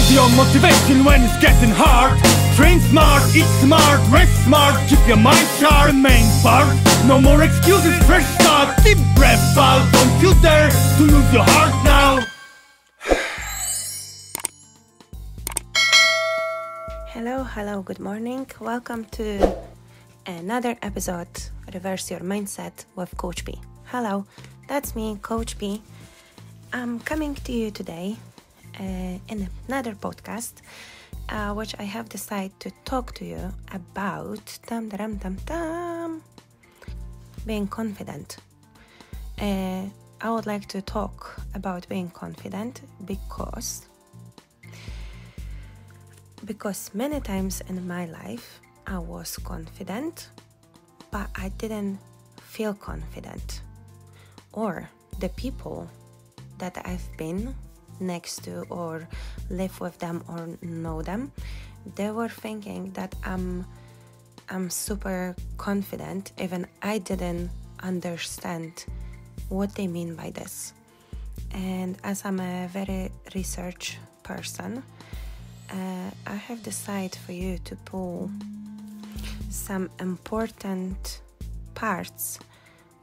Your motivation when it's getting hard. Train smart, eat smart, rest smart. Keep your mind sharp, main part. No more excuses, fresh start. Deep breath out, don't you dare to lose your heart now. Hello, good morning. Welcome to another episode, Reverse Your Mindset with Coach B. Hello, that's me, Coach B. I'm coming to you today in another podcast, which I have decided to talk to you about being confident. I would like to talk about being confident because many times in my life I was confident, but I didn't feel confident, or the people that I've been next to or live with them or know them, they were thinking that I'm super confident, even I didn't understand what they mean by this. And as I'm a very research person, I have decided for you to pull some important parts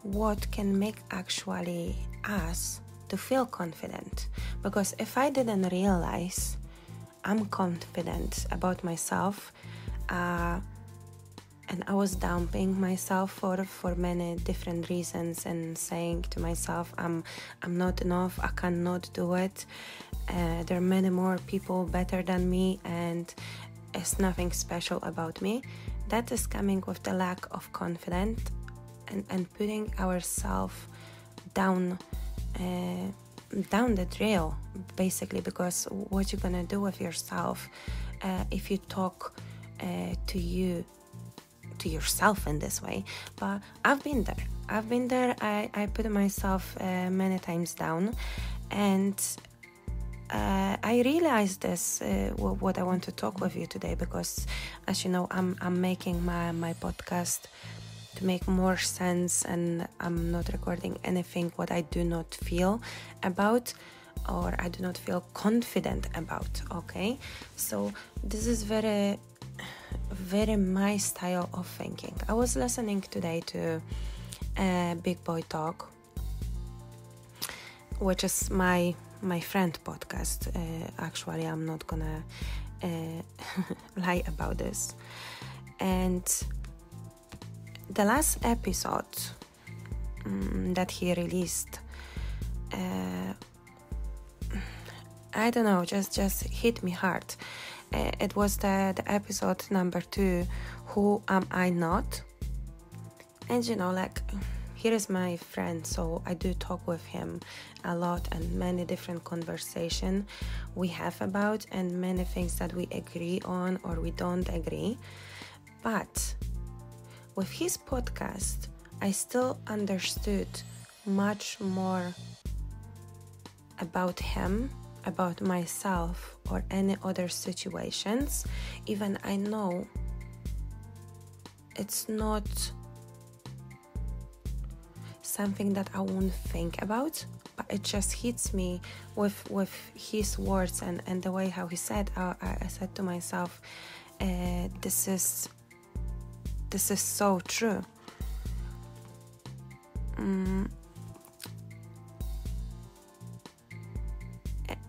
what can make actually us to feel confident. Because if I didn't realize I'm confident about myself, and I was dumping myself for many different reasons and saying to myself, I'm not enough, I cannot do it, there are many more people better than me and it's nothing special about me. That is coming with the lack of confidence and putting ourselves down the trail, basically, because what you're gonna do with yourself if you talk to yourself in this way. But I've been there. I put myself many times down, and I realized this what I want to talk with you today, because as you know, I'm making my podcast to make more sense, and I'm not recording anything what I do not feel about or I do not feel confident about. Okay, so this is very my style of thinking. I was listening today to BigBoy talk, which is my friend podcast. Actually, I'm not gonna lie about this. And the last episode that he released, I don't know, just hit me hard. It was the episode number 2, Who Am I Not? And you know, like, here is my friend, so I do talk with him a lot, and many different conversations we have about, and many things that we agree on or we don't agree. But with his podcast, I still understood much more about him, about myself, or any other situations. Even I know it's not something that I won't think about, but it just hits me with his words and the way how he said. I said to myself, this is so true.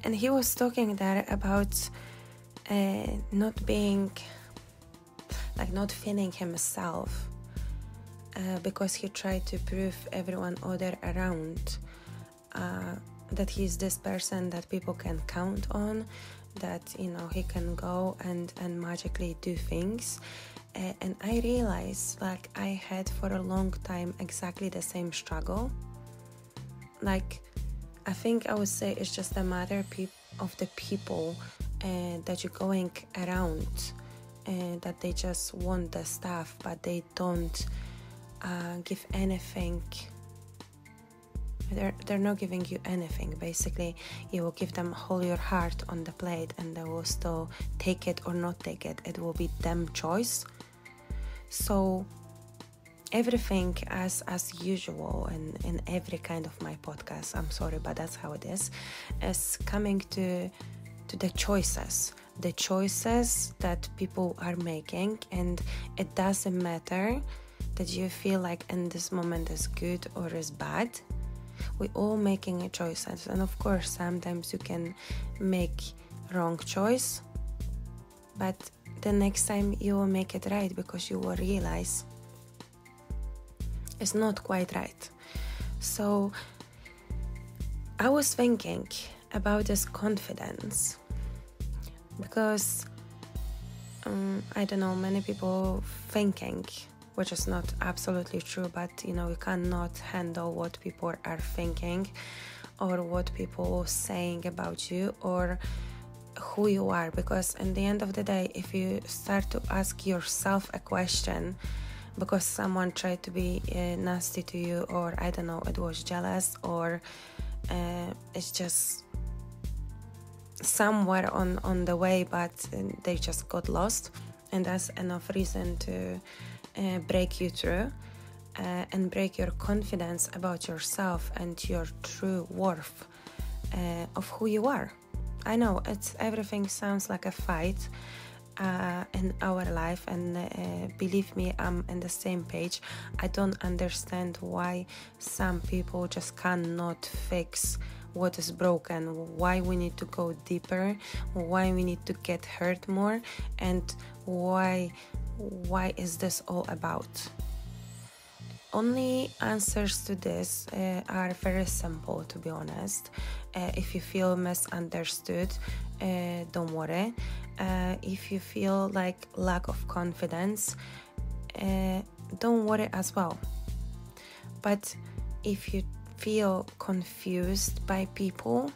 And he was talking there about not feeling himself, because he tried to prove everyone other around that he's this person that people can count on, that, you know, he can go and magically do things. And I realized, like, I had for a long time exactly the same struggle. Like, I think I would say it's just a matter of the people that you're going around, that they just want the stuff, but they don't give anything. They're not giving you anything. Basically, you will give them whole your heart on the plate, and they will still take it or not take it. It will be them choice. So everything as usual, and in every kind of my podcast, I'm sorry, but that's how it is coming to to the choices that people are making. And it doesn't matter that you feel like in this moment is good or is bad. We're all making a choices, and of course sometimes you can make wrong choice, but the next time you will make it right, because you will realize it's not quite right. So I was thinking about this confidence, because I don't know, many people thinking, which is not absolutely true, but you cannot handle what people are thinking or what people are saying about you or who you are. Because in the end of the day, if you start to ask yourself a question because someone tried to be nasty to you, or I don't know, it was jealous, or it's just somewhere on the way, but they just got lost, and that's enough reason to break you through and break your confidence about yourself and your true worth of who you are. I know everything sounds like a fight in our life, and believe me, I'm in the same page. I don't understand why some people just cannot fix what is broken, why we need to go deeper, why we need to get hurt more, and why is this all about. Only answers to this are very simple, to be honest. If you feel misunderstood, don't worry. If you feel like lack of confidence, don't worry as well. But if you feel confused by people,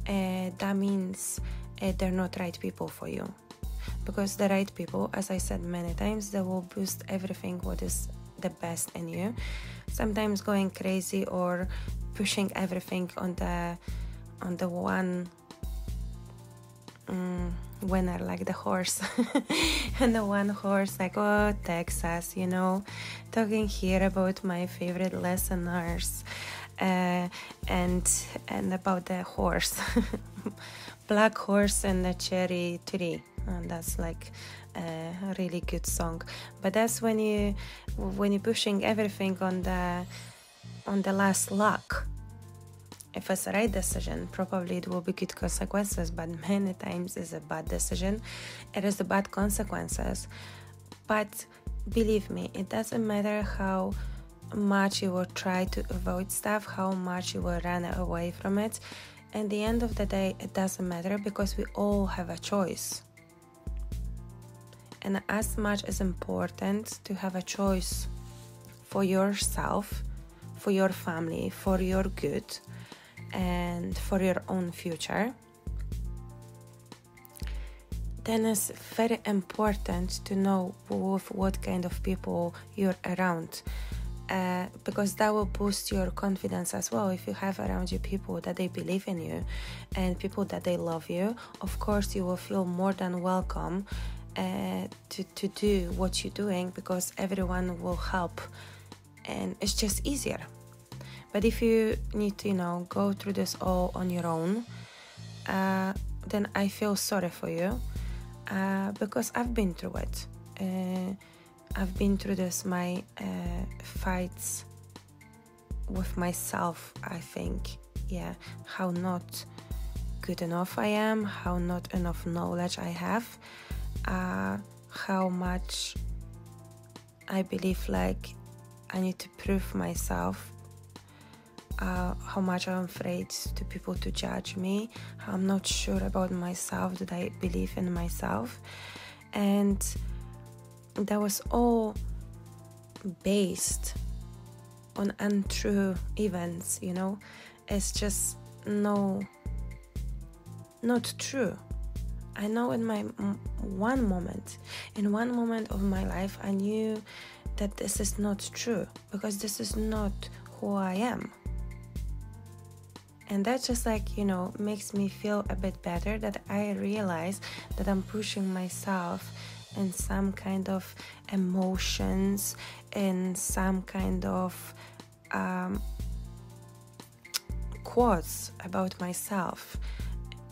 that means they're not right people for you. Because the right people, as I said many times, they will boost everything what is the best in you. Sometimes going crazy or pushing everything on the one winner, like the horse. And the one horse, like, oh, Texas, talking here about my favorite listeners and about the horse. Black Horse and the Cherry Tree. And that's like a really good song. But that's when you're pushing everything on the last luck. If it's the right decision, probably it will be good consequences, but many times it's a bad decision. It is the bad consequences. But believe me, it doesn't matter how much you will try to avoid stuff, how much you will run away from it. At the end of the day, it doesn't matter, because we all have a choice. And as much as important to have a choice for yourself, for your family, for your good, and for your own future, then it's very important to know with what kind of people you're around. Because that will boost your confidence as well. If you have around you people that they believe in you and people that they love you, of course you will feel more than welcome to do what you're doing, because everyone will help and it's just easier. But if you need to go through this all on your own, then I feel sorry for you, because I've been through it. I've been through this, my fights with myself, I think. Yeah, how not good enough I am, how not enough knowledge I have, how much I believe like I need to prove myself, how much I'm afraid to people to judge me, how I'm not sure about myself, that I believe in myself. And that was all based on untrue events, It's just not true. I know in one moment of my life, I knew that this is not true, because this is not who I am. And that just makes me feel a bit better, that I realize that I'm pushing myself in some kind of emotions, in some kind of quotes about myself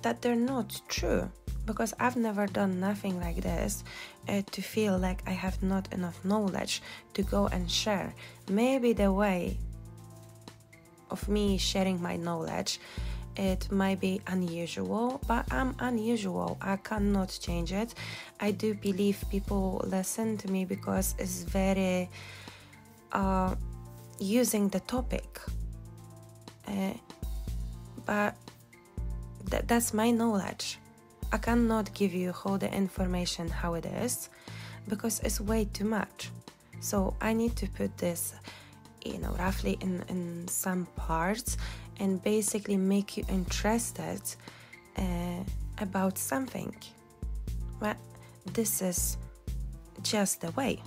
that they're not true, because I've never done nothing like this to feel like I have not enough knowledge to go and share. Maybe the way of me sharing my knowledge, it might be unusual, but I'm unusual. I cannot change it. I do believe people listen to me because it's very using the topic, but that's my knowledge. I cannot give you all the information how it is, because it's way too much. So I need to put this, roughly in some parts, and basically make you interested about something. But this is just the way.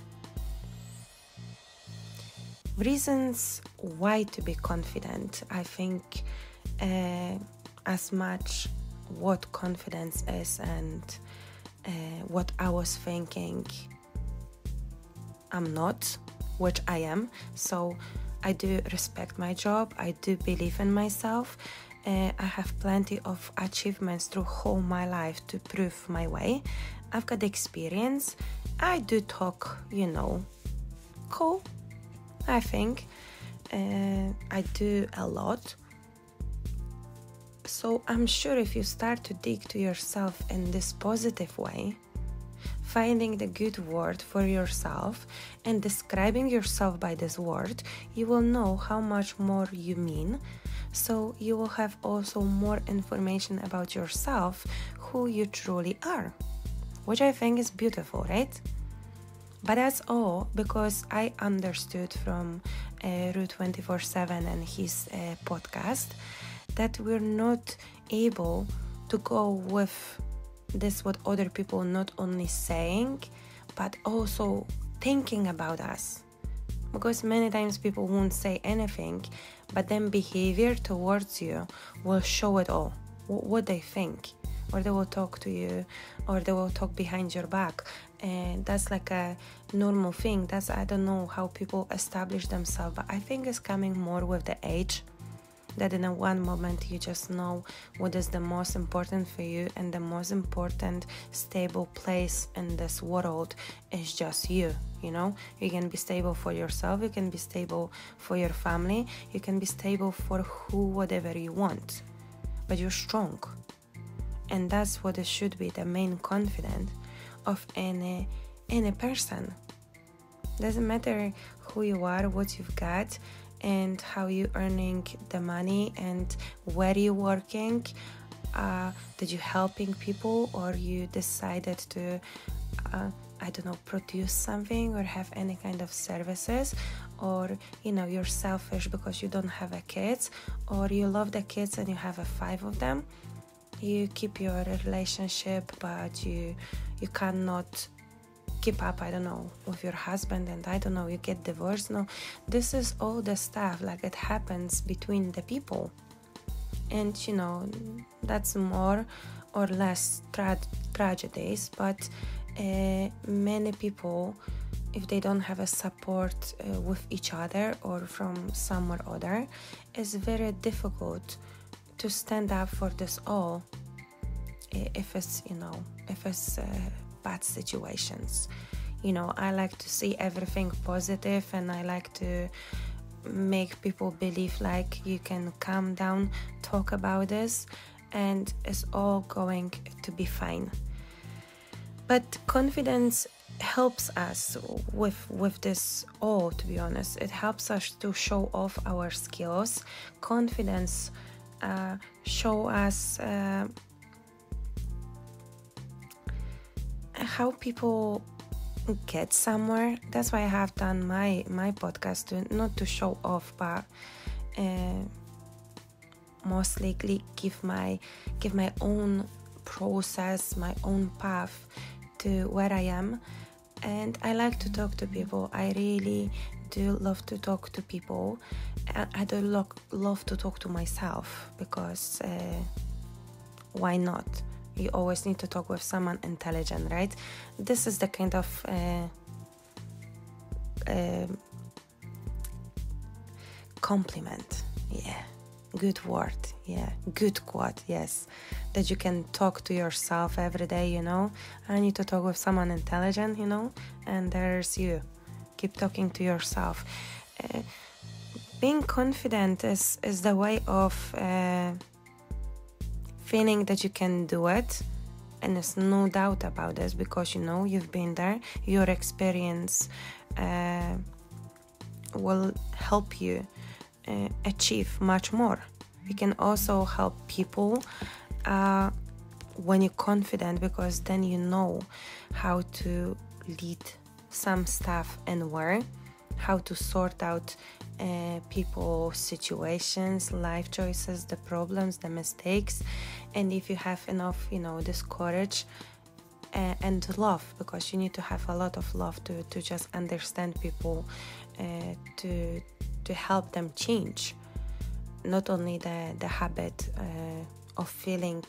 Reasons why to be confident. I think as much what confidence is and what I was thinking I'm not, which I am. So I do respect my job. I do believe in myself. I have plenty of achievements through whole my life to prove my way. I've got experience. I do talk, cool, I think. I do a lot. So I'm sure if you start to dig to yourself in this positive way, finding the good word for yourself and describing yourself by this word, you will know how much more you mean. So you will have also more information about yourself, who you truly are, which I think is beautiful, right? But that's all because I understood from Root 24/7 and his podcast that we're not able to go with this what other people not only saying but also thinking about us, because many times people won't say anything, but then behavior towards you will show it all, what they think, or they will talk to you, or they will talk behind your back. And that's like a normal thing. I don't know how people establish themselves, but I think it's coming more with the age, that in a one moment you just know what is the most important for you, and the most important stable place in this world is just you. You can be stable for yourself, you can be stable for your family, you can be stable for whatever you want, but you're strong. And that's what it should be, the main confidence of any person. Doesn't matter who you are, what you've got, and how you earning the money, and where you working. Did you helping people, or you decided to produce something or have any kind of services, or you're selfish because you don't have a kids, or you love the kids and you have 5 of them. You keep your relationship, but you cannot keep up, with your husband, and you get divorced. No, this is all the stuff, like it happens between the people. And, that's more or less tragedies, but many people, if they don't have a support with each other or from somewhere other, it's very difficult to stand up for this all if it's bad situations. I like to see everything positive, and I like to make people believe like you can calm down, talk about this, and it's all going to be fine. But confidence helps us with this all, to be honest. It helps us to show off our skills. Confidence show us how people get somewhere. That's why I have done my podcast, not to show off, but most likely give my own process, my own path to where I am. And I like to talk to people. I really do love to talk to people. I do love to talk to myself, because why not? You always need to talk with someone intelligent, right? This is the kind of compliment. Yeah, good word, yeah, good quote, yes, that you can talk to yourself every day, you know. I need to talk with someone intelligent, you know, and there's you. Keep talking to yourself. Being confident is the way of feeling that you can do it, and there's no doubt about this because you know you've been there. Your experience will help you achieve much more. You can also help people when you're confident, because then you know how to lead some stuff and where, how to sort out people, situations, life choices, the problems, the mistakes. And if you have enough, you know, this courage and love, because you need to have a lot of love to just understand people, to help them change. Not only the habit of feeling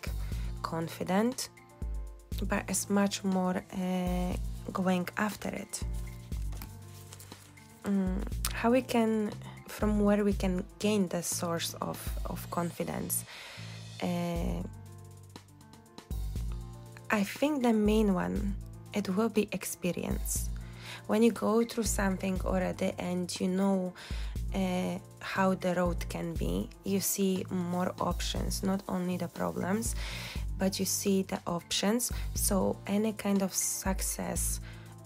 confident, but it's much more going after it. How we can, from where we can gain the source of confidence? I think the main one, it will be experience. When you go through something already and you know how the road can be, you see more options, not only the problems, but you see the options. So any kind of success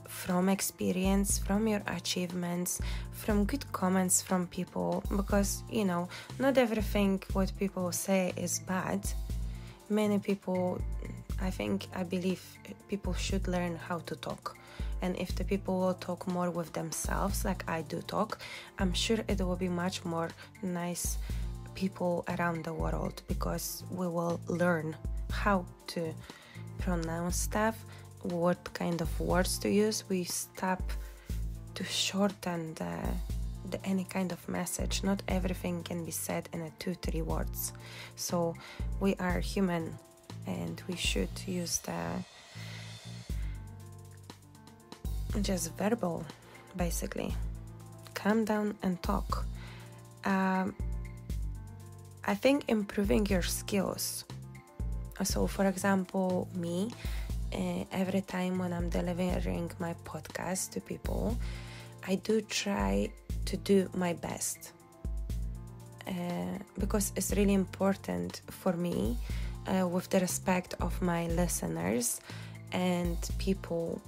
from experience, from your achievements, from good comments from people, because, you know, not everything what people say is bad. Many people, I believe people should learn how to talk. And if the people will talk more with themselves, like I do talk, I'm sure it will be much more nice people around the world, because we will learn how to pronounce stuff, what kind of words to use. We stop to shorten any kind of message. Not everything can be said in 2-3 words. So we are human, and we should use just verbal, basically. Calm down and talk. I think improving your skills. So for example, me, every time when I'm delivering my podcast to people, I do try to do my best, because it's really important for me, with the respect of my listeners and people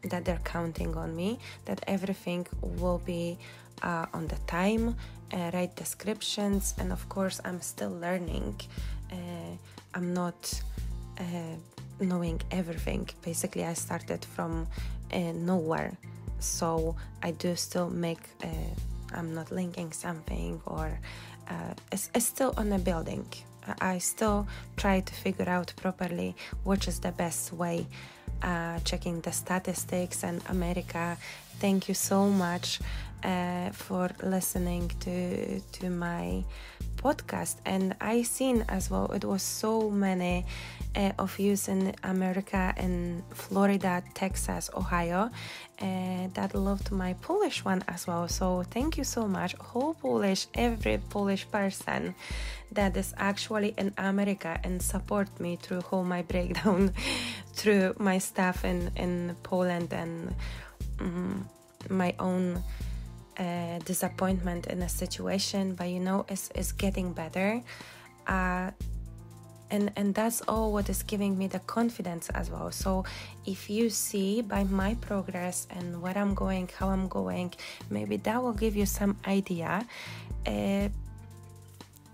that they're counting on me, that everything will be on the time, right descriptions. And of course I'm still learning. I'm not knowing everything. Basically I started from nowhere, so I do still make I'm not linking something, or it's still on a building. I still try to figure out properly which is the best way, checking the statistics. And America, thank you so much for listening to my podcast. And I seen as well, it was so many of you in America, in Florida, Texas, Ohio, that loved my Polish one as well. So thank you so much, whole Polish, every Polish person that is actually in America and support me through whole my breakdown, through my stuff in Poland, and my own disappointment in a situation. But you know, it's getting better, and that's all what is giving me the confidence as well. So if you see by my progress and where I'm going, how I'm going, maybe that will give you some idea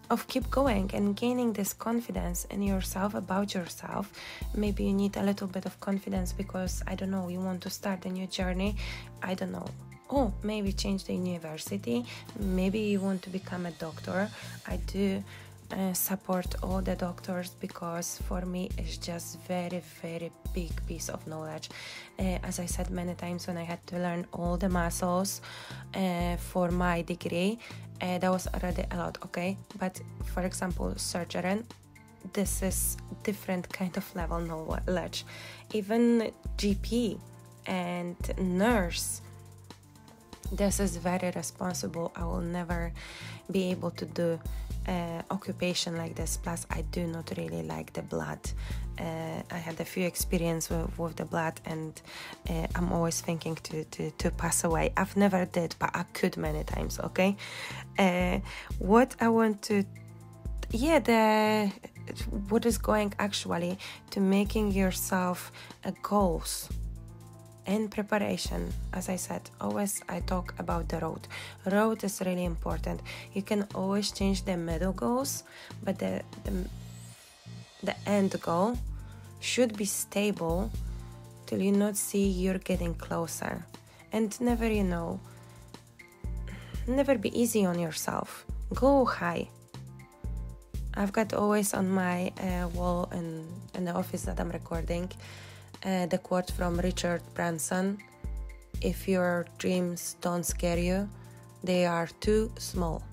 of keep going and gaining this confidence in yourself, about yourself. Maybe you need a little bit of confidence because, I don't know, you want to start a new journey. I don't know. Oh, maybe change the university. Maybe you want to become a doctor. I do support all the doctors, because for me it's just very, very big piece of knowledge. As I said many times, when I had to learn all the muscles for my degree, that was already a lot, okay? But for example, surgery, this is different kind of level knowledge. Even GP and nurse, this is very responsible. I will never be able to do occupation like this. Plus, I do not really like the blood. I had a few experience with the blood, and I'm always thinking to pass away. I've never did, but I could many times. Okay, what I want to, what is going actually to making yourself a goals. In preparation, as I said, always I talk about the road. Road is really important. You can always change the middle goals, but the end goal should be stable till you not see you're getting closer. And never, never be easy on yourself. Go high. I've got always on my wall in the office that I'm recording the quote from Richard Branson: if your dreams don't scare you, they are too small.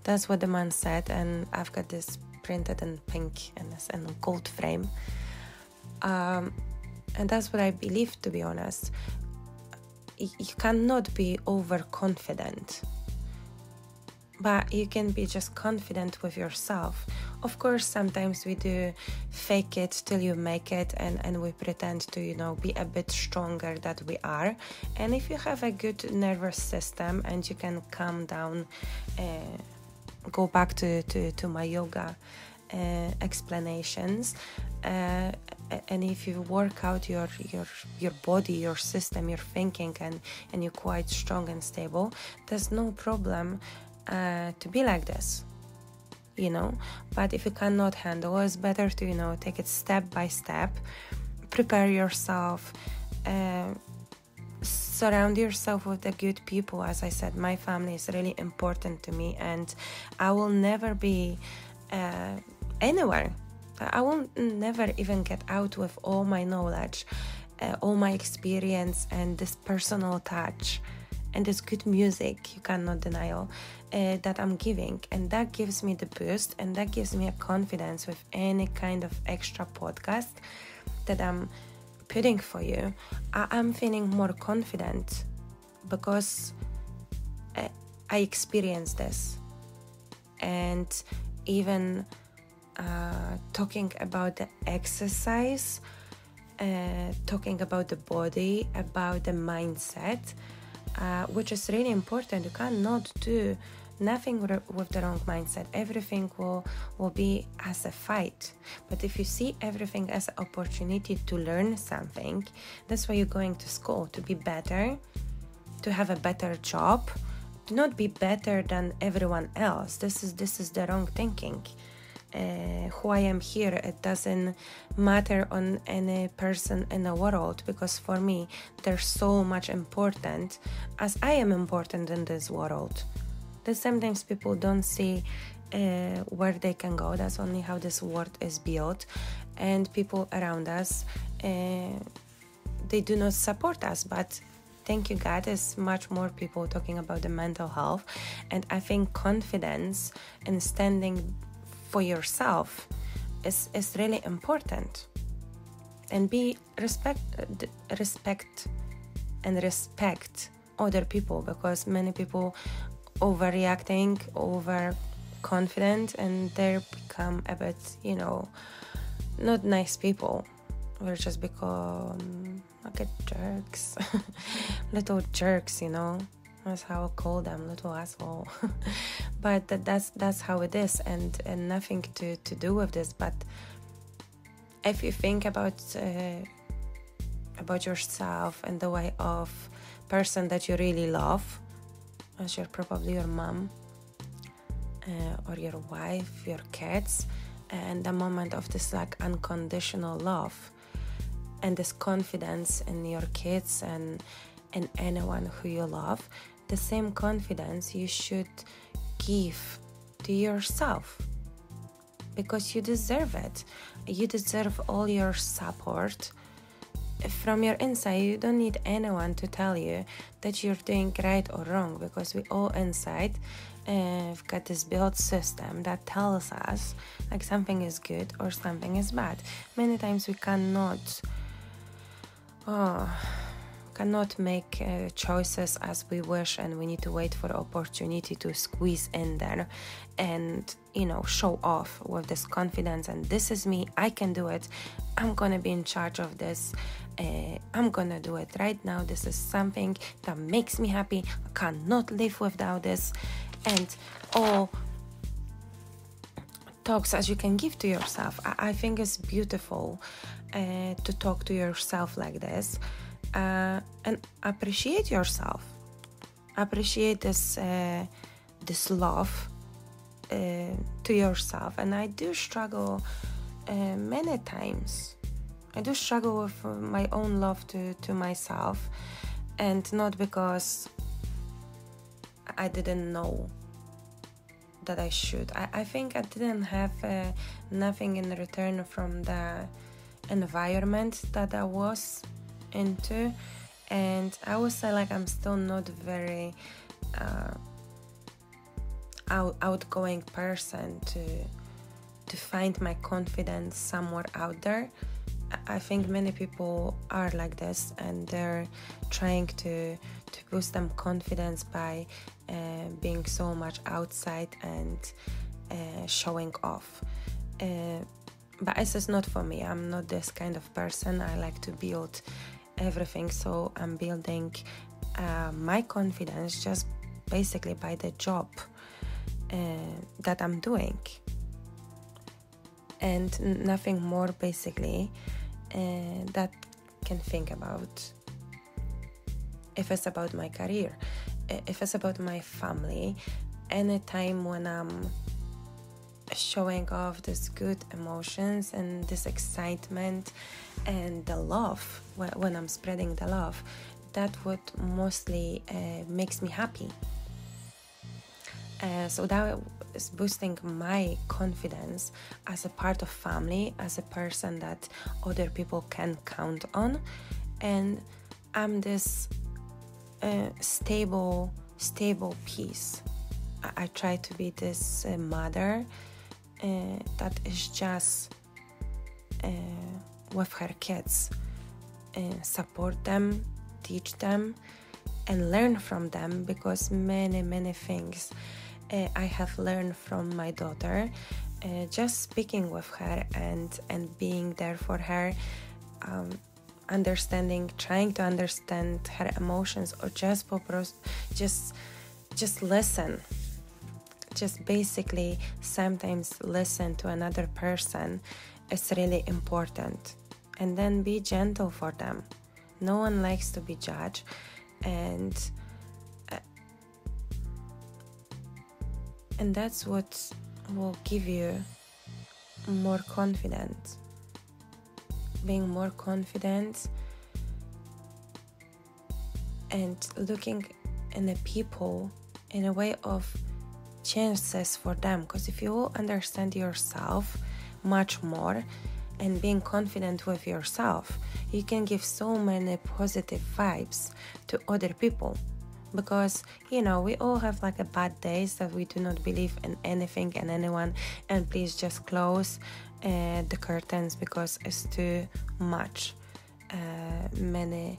That's what the man said, and I've got this printed in pink and in gold frame. And that's what I believe, to be honest. You cannot be overconfident, but you can be just confident with yourself. Of course, sometimes we do fake it till you make it, and we pretend to, be a bit stronger than we are. And if you have a good nervous system and you can calm down, go back to my yoga explanations, and if you work out your body, your system, your thinking, and you're quite strong and stable, there's no problem to be like this, but if you cannot handle, it's better to take it step by step. Prepare yourself, surround yourself with the good people. As I said, my family is really important to me, and I will never be anywhere. I will never even get out with all my knowledge, all my experience, and this personal touch and this good music, you cannot deny, that I'm giving. And that gives me the boost, and that gives me a confidence with any kind of extra podcast that I'm putting for you. I'm feeling more confident because I experienced this. And even talking about the exercise, talking about the body, about the mindset, which is really important. You cannot do nothing with the wrong mindset. Everything will be as a fight. But if you see everything as an opportunity to learn something, that's why you're going to school, to be better, to have a better job, to not be better than everyone else. This is the wrong thinking. Who I am here, it doesn't matter on any person in the world, because for me they're so much important as I am important in this world. That sometimes people don't see where they can go. That's only how this world is built, and people around us, they do not support us. But thank you God, there's much more people talking about the mental health, and I think confidence and standing for yourself is really important. And be respect other people, because many people overreacting, overconfident, and they become a bit, not nice people. We're just become like jerks, little jerks, That's how I call them, little asshole. But that's how it is, and nothing to do with this. But if you think about yourself and the way of person that you really love, as probably your mom, or your wife, your kids, and the moment of this like unconditional love and this confidence in your kids and anyone who you love, the same confidence you should give to yourself, because you deserve it. You deserve all your support from your inside. You don't need anyone to tell you that you're doing right or wrong, because we all inside have got this built system that tells us like something is good or something is bad. Many times we cannot cannot make choices as we wish, and we need to wait for opportunity to squeeze in there and, you know, show off with this confidence. And this is me, I can do it, I'm gonna be in charge of this, I'm gonna do it right now, this is something that makes me happy, I cannot live without this. And all talks as you can give to yourself. I think it's beautiful to talk to yourself like this, and appreciate yourself, appreciate this love to yourself. And I do struggle many times. I do struggle with my own love to myself, and not because I didn't know that I should. I think I didn't have nothing in return from the environment that I was into, and I would say like I'm still not very outgoing person to find my confidence somewhere out there. I think many people are like this, and they're trying to boost them confidence by being so much outside and showing off. But this is not for me. I'm not this kind of person. I like to build everything, so I'm building my confidence just basically by the job that I'm doing, and nothing more basically that can think about. If it's about my career, if it's about my family, anytime when I'm showing off this good emotions and this excitement and the love, when I'm spreading the love, that what mostly makes me happy. So that is boosting my confidence as a part of family, as a person that other people can count on. And I'm this stable piece. I try to be this mother that is just with her kids, support them, teach them, and learn from them, because many things I have learned from my daughter, just speaking with her and being there for her, trying to understand her emotions, or just listen. Just basically sometimes listen to another person is really important, and then be gentle for them. No one likes to be judged, and that's what will give you more confidence. Being more confident and looking in the people in a way of chances for them. Because if you understand yourself much more and being confident with yourself, you can give so many positive vibes to other people. Because, you know, we all have like a bad days that we do not believe in anything and anyone, and please just close the curtains because it's too much. Many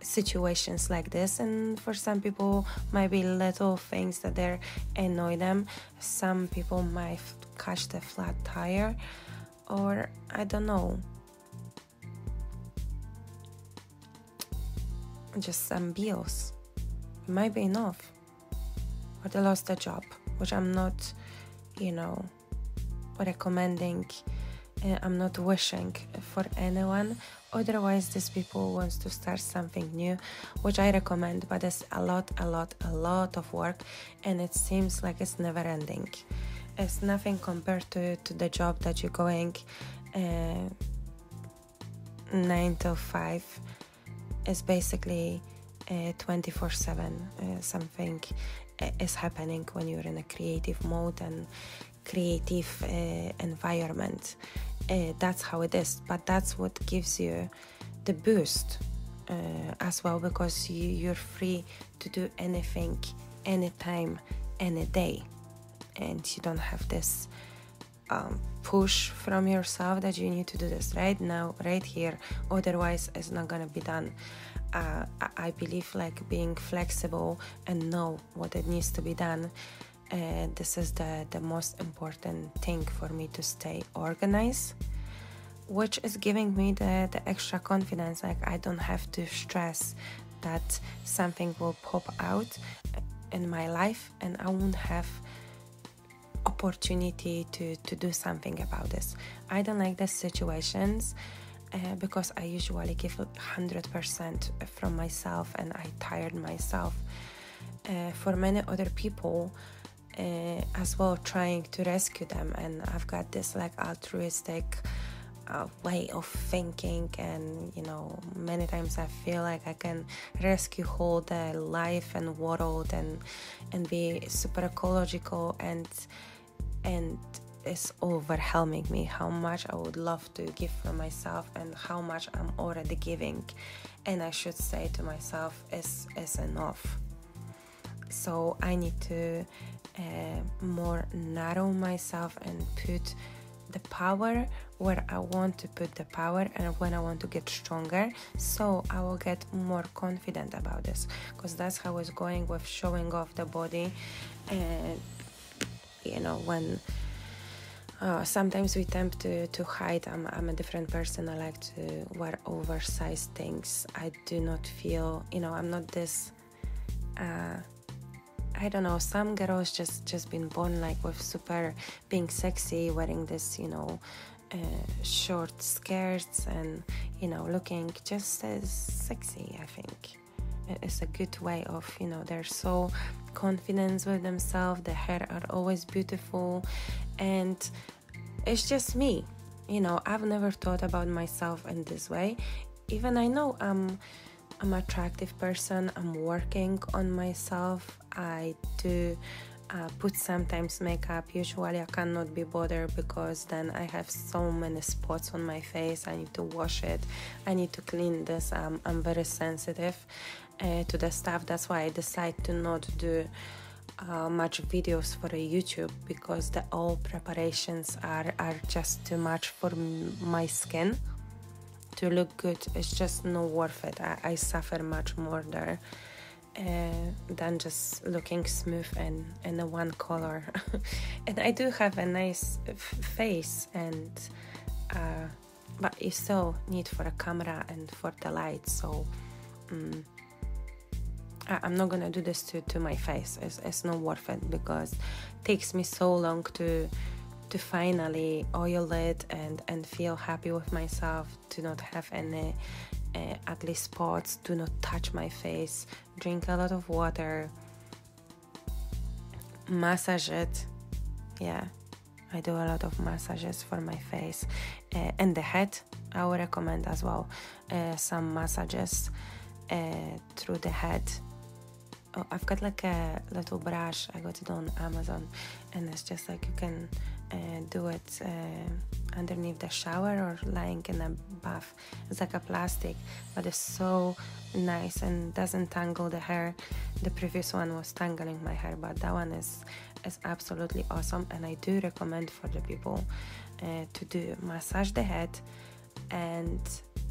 situations like this, and for some people might be little things that they annoy them. Some people might catch the flat tire, or I don't know, just some bills. It might be enough, or they lost a job, which I'm not, recommending. I'm not wishing for anyone. Otherwise, these people wants to start something new, which I recommend, but it's a lot of work, and it seems like it's never ending. It's nothing compared to the job that you're going 9 to 5. It's basically 24/7. Something is happening when you're in a creative mode and creative environment. That's how it is, but that's what gives you the boost as well, because you're free to do anything, anytime, any day, and you don't have this push from yourself that you need to do this right now, right here, otherwise it's not gonna be done. I believe like being flexible and know what it needs to be done. This is the most important thing for me, to stay organized, which is giving me the extra confidence. Like I don't have to stress that something will pop out in my life and I won't have opportunity to do something about this. I don't like these situations because I usually give 100% from myself and I tired myself. For many other people as well, trying to rescue them, and I've got this like altruistic way of thinking, and many times I feel like I can rescue whole the life and world and be super ecological, and it's overwhelming me how much I would love to give for myself and how much I'm already giving, and I should say to myself is enough. So I need to more narrow myself and put the power where I want to put the power and when I want to get stronger, so I will get more confident about this, because that's how it's going with showing off the body. And when sometimes we tend to hide. I'm a different person. I like to wear oversized things. I do not feel, I'm not this I don't know, some girls just been born like with super being sexy, wearing this, short skirts and, looking just as sexy. I think it's a good way of, they're so confident with themselves, the hair are always beautiful, and it's just me. I've never thought about myself in this way. Even I know I'm attractive person, I'm working on myself. I do put sometimes makeup. Usually I cannot be bothered because then I have so many spots on my face. I need to wash it, I need to clean this. I'm very sensitive to the stuff. That's why I decide to not do much videos for a YouTube, because the all preparations are just too much for my skin to look good. It's just not worth it. I suffer much more there than just looking smooth and in a one color. And I do have a nice face, and but you still need for a camera and for the light. So I'm not gonna do this to my face. It's not worth it, because it takes me so long to finally oil it and feel happy with myself, to not have any ugly spots, do not touch my face, drink a lot of water, massage it. Yeah, I do a lot of massages for my face and the head. I would recommend as well some massages through the head. Oh, I've got like a little brush. I got it on Amazon, and it's just like you can do it underneath the shower or lying in a bath. It's like a plastic, but it's so nice and doesn't tangle the hair. The previous one was tangling my hair, but that one is absolutely awesome, and I do recommend for the people to do massage the head and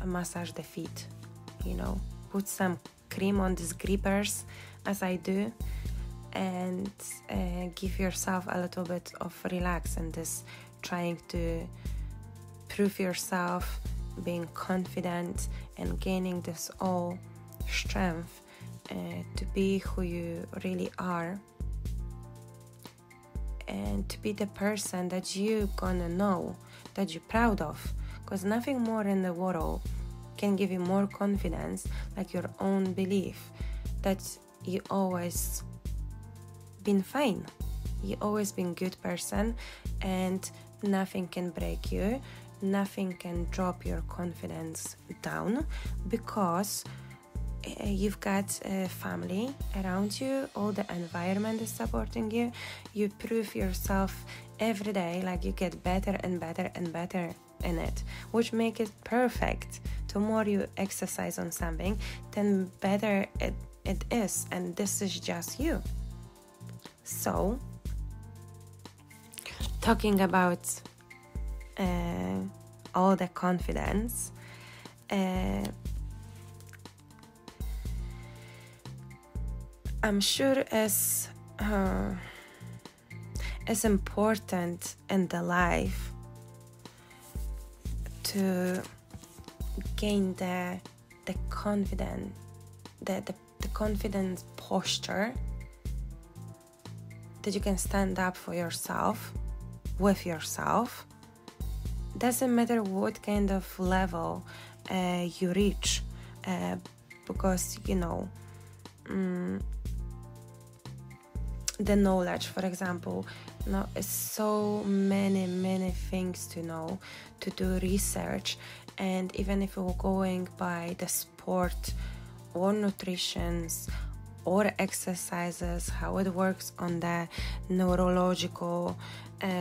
massage the feet. Put some cream on these grippers, as I do, and give yourself a little bit of relax and this trying to prove yourself, being confident and gaining this all strength to be who you really are, and to be the person that you gonna know, that you're proud of, because nothing more in the world can give you more confidence like your own belief that you always been fine, you always been good person, and nothing can break you, nothing can drop your confidence down, because you've got a family around you, all the environment is supporting you. You prove yourself every day, like you get better and better and better in it, which make it perfect. The more you exercise on something, then better it is, and this is just you. So talking about all the confidence, I'm sure it's important in the life to gain the confidence, the confident posture that you can stand up for yourself, with yourself. Doesn't matter what kind of level you reach, because the knowledge, for example, is so many things to know, to do research. And even if we're going by the sport or nutrition or exercises, how it works on the neurological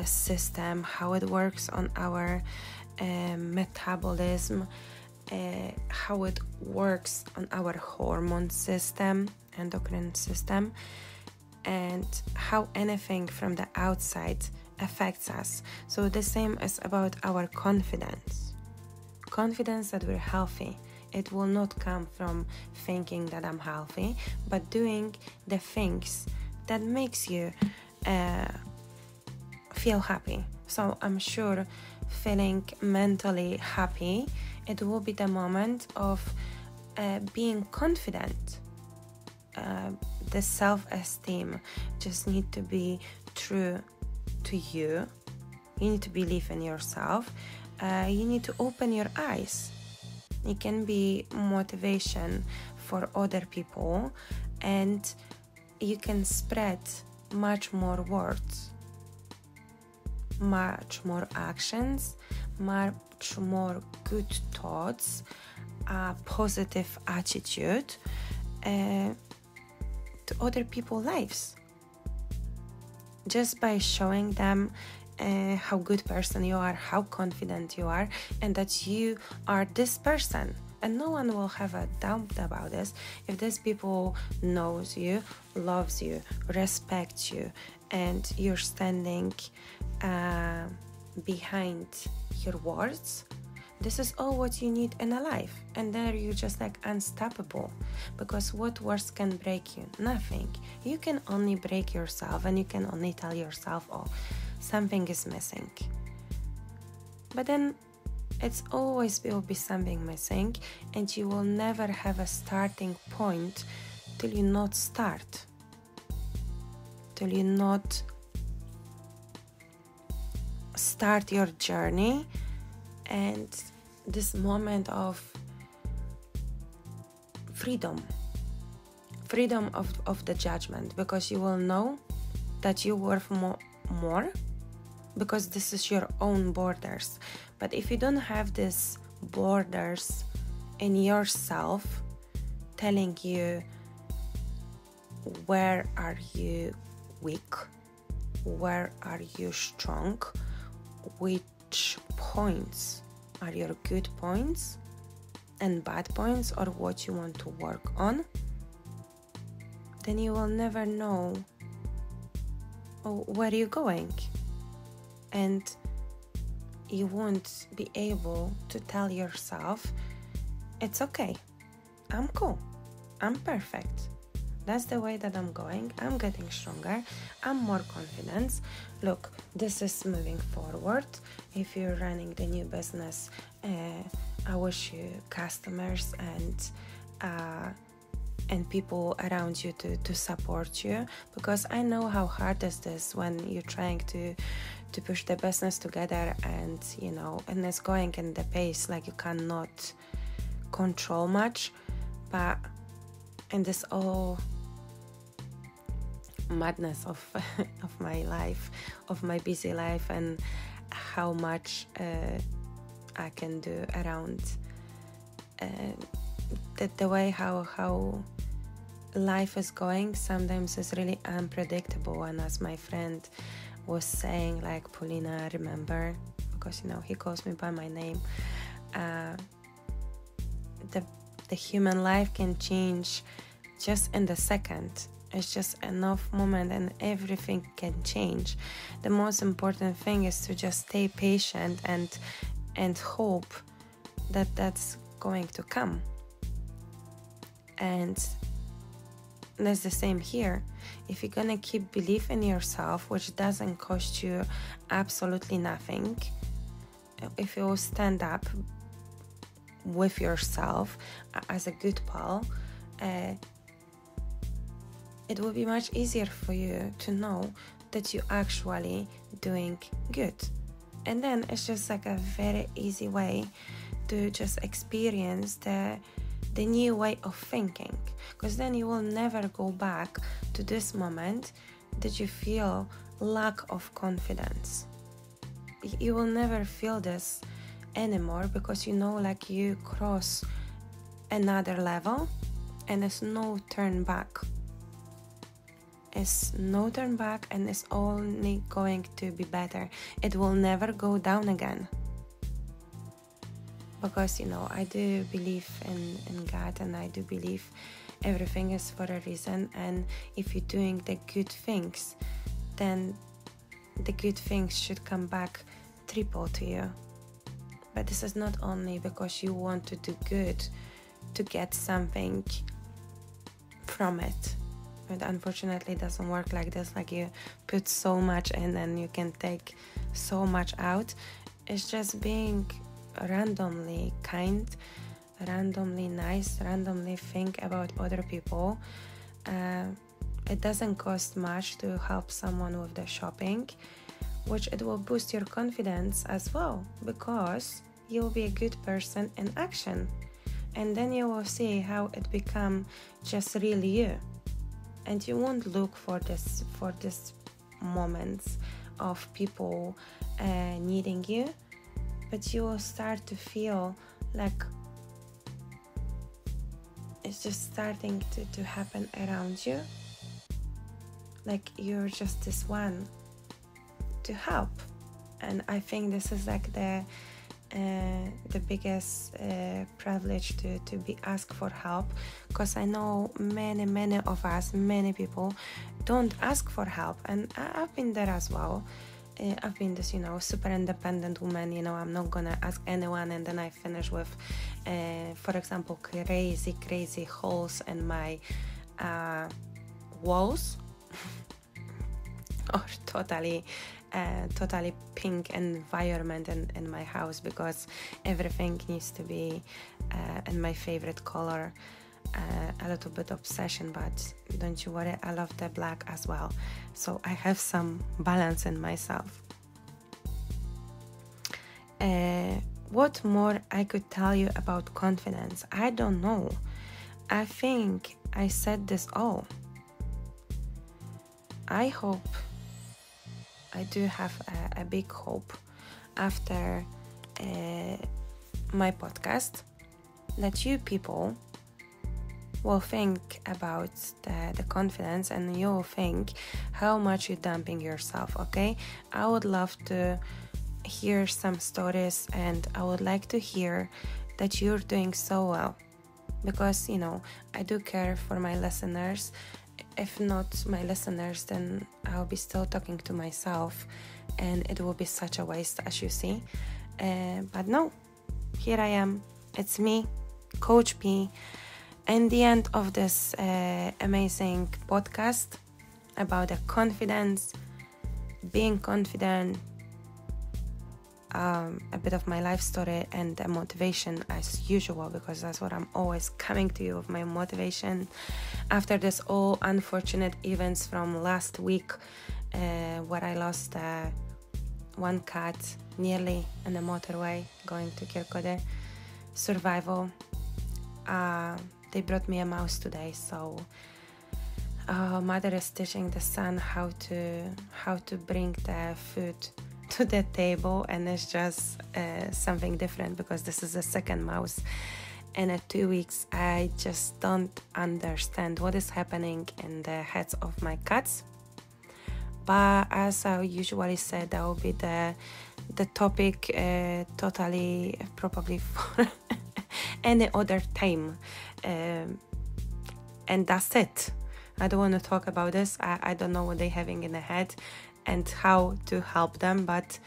system, how it works on our metabolism, how it works on our hormone system, endocrine system, and how anything from the outside affects us. So the same is about our confidence that we're healthy. It will not come from thinking that I'm healthy, but doing the things that makes you feel happy. So I'm sure feeling mentally happy, it will be the moment of being confident. The self-esteem just need to be true to you. You need to believe in yourself. You need to open your eyes. It can be motivation for other people, and you can spread much more words, much more actions, much more good thoughts, positive attitude to other people's lives, just by showing them how good person you are, how confident you are, and that you are this person. And no one will have a doubt about this if these people knows you, loves you, respects you, and you're standing behind your words. This is all what you need in a life, and then you're just like unstoppable, because what words can break you? Nothing. You can only break yourself, and you can only tell yourself, oh, something is missing. But then it's always will be something missing, and you will never have a starting point till you not start, till you not start your journey. And this moment of freedom of the judgment, because you will know that you're worth more, because this is your own borders. But if you don't have these borders in yourself telling you where are you weak, where are you strong, which points are your good points and bad points, or what you want to work on, then you will never know where you're going, and you won't be able to tell yourself, it's okay, I'm cool, I'm perfect, that's the way that I'm going, I'm getting stronger, I'm more confident. Look, this is moving forward. If you're running the new business, I wish you customers and people around you to support you, because I know how hard is this when you're trying to push the business together, and and it's going in the pace like you cannot control much. But in this all madness of my life, of my busy life, and how much I can do around the way how life is going, sometimes is really unpredictable. And as my friend was saying, like, Paulina, remember, because he calls me by my name, the human life can change just in the second. It's just enough moment and everything can change. The most important thing is to just stay patient and hope that that's going to come. And And it's the same here. If you're gonna keep belief in yourself, which doesn't cost you absolutely nothing, if you stand up with yourself as a good pal, it will be much easier for you to know that you're actually doing good. And then it's just like a very easy way to just experience the new way of thinking, because then you will never go back to this moment that you feel lack of confidence. You will never feel this anymore, because you know, like, you cross another level and there's no turn back. It's no turn back, and it's only going to be better. It will never go down again. Because, I do believe in God, and I do believe everything is for a reason. And if you're doing the good things, then the good things should come back triple to you. But this is not only because you want to do good to get something from it. But unfortunately, it doesn't work like this. Like, you put so much in and you can take so much out. It's just being randomly kind, randomly nice, randomly think about other people. It doesn't cost much to help someone with the shopping, which it will boost your confidence as well, because you'll be a good person in action. And then you will see how it become just really you. And you won't look for this moments of people needing you, but you will start to feel like it's just starting to happen around you. Like, you're just this one to help. And I think this is like the biggest privilege to be asked for help, because I know many of us, many people don't ask for help, and I've been there as well. I've been this, super independent woman. I'm not gonna ask anyone, and then I finish with, for example, crazy holes in my walls, or totally pink environment in my house, because everything needs to be in my favorite color. A little bit obsession, but don't you worry, I love the black as well, so I have some balance in myself. What more I could tell you about confidence? I don't know. I think I said this all. I hope, I do have a big hope after my podcast, that you people will think about the confidence, and you will think how much you're dumping yourself, okay? I would love to hear some stories, and I would like to hear that you're doing so well, because, I do care for my listeners. If not my listeners, then I'll be still talking to myself, and it will be such a waste, as you see. But no, here I am. It's me, Coach P. And the end of this amazing podcast about the confidence, being confident, a bit of my life story, and the motivation as usual, because that's what I'm always coming to you with, my motivation after this all unfortunate events from last week, where I lost one cat nearly in the motorway going to Kirkode. Survival. They brought me a mouse today, so mother is teaching the son how to bring the food to the table, and it's just something different, because this is the second mouse in 2 weeks. I just don't understand what is happening in the heads of my cats. But as I usually said, that will be the topic totally probably for any other time, and that's it. I don't want to talk about this. I don't know what they're having in the head and how to help them, but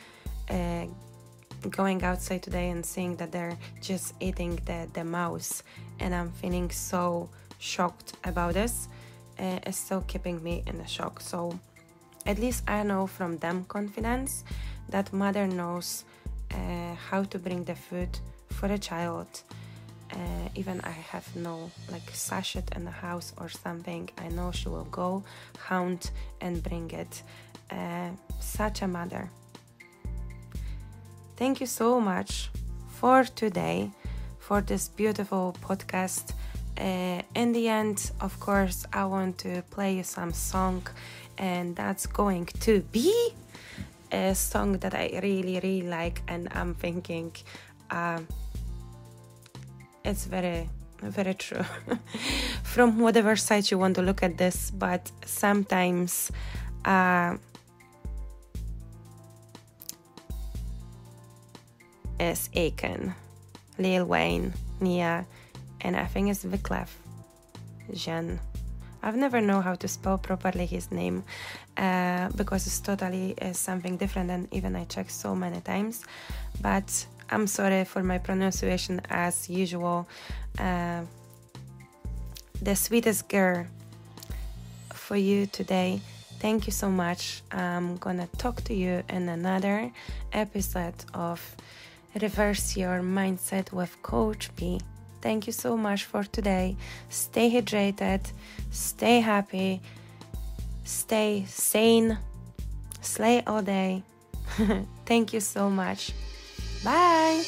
going outside today and seeing that they're just eating the mouse, and I'm feeling so shocked about this, is still keeping me in a shock. So at least I know from them confidence that mother knows how to bring the food for a child. Even I have no like sachet in the house or something, I know she will go hunt and bring it. Such a mother. Thank you so much for today, for this beautiful podcast. In the end, of course, I want to play you some song, and that's going to be a song that I really, really like, and I'm thinking it's very, very true from whatever side you want to look at this, but sometimes is Aiken, Lil Wayne, Nia, and I think it's Wyclef Jean. I've never know how to spell properly his name because it's totally something different, and even I checked so many times, but I'm sorry for my pronunciation as usual. The sweetest girl for you today. Thank you so much. I'm gonna talk to you in another episode of Reverse Your Mindset with Coach B. Thank you so much for today. Stay hydrated, stay happy, stay sane, slay all day. Thank you so much. Bye.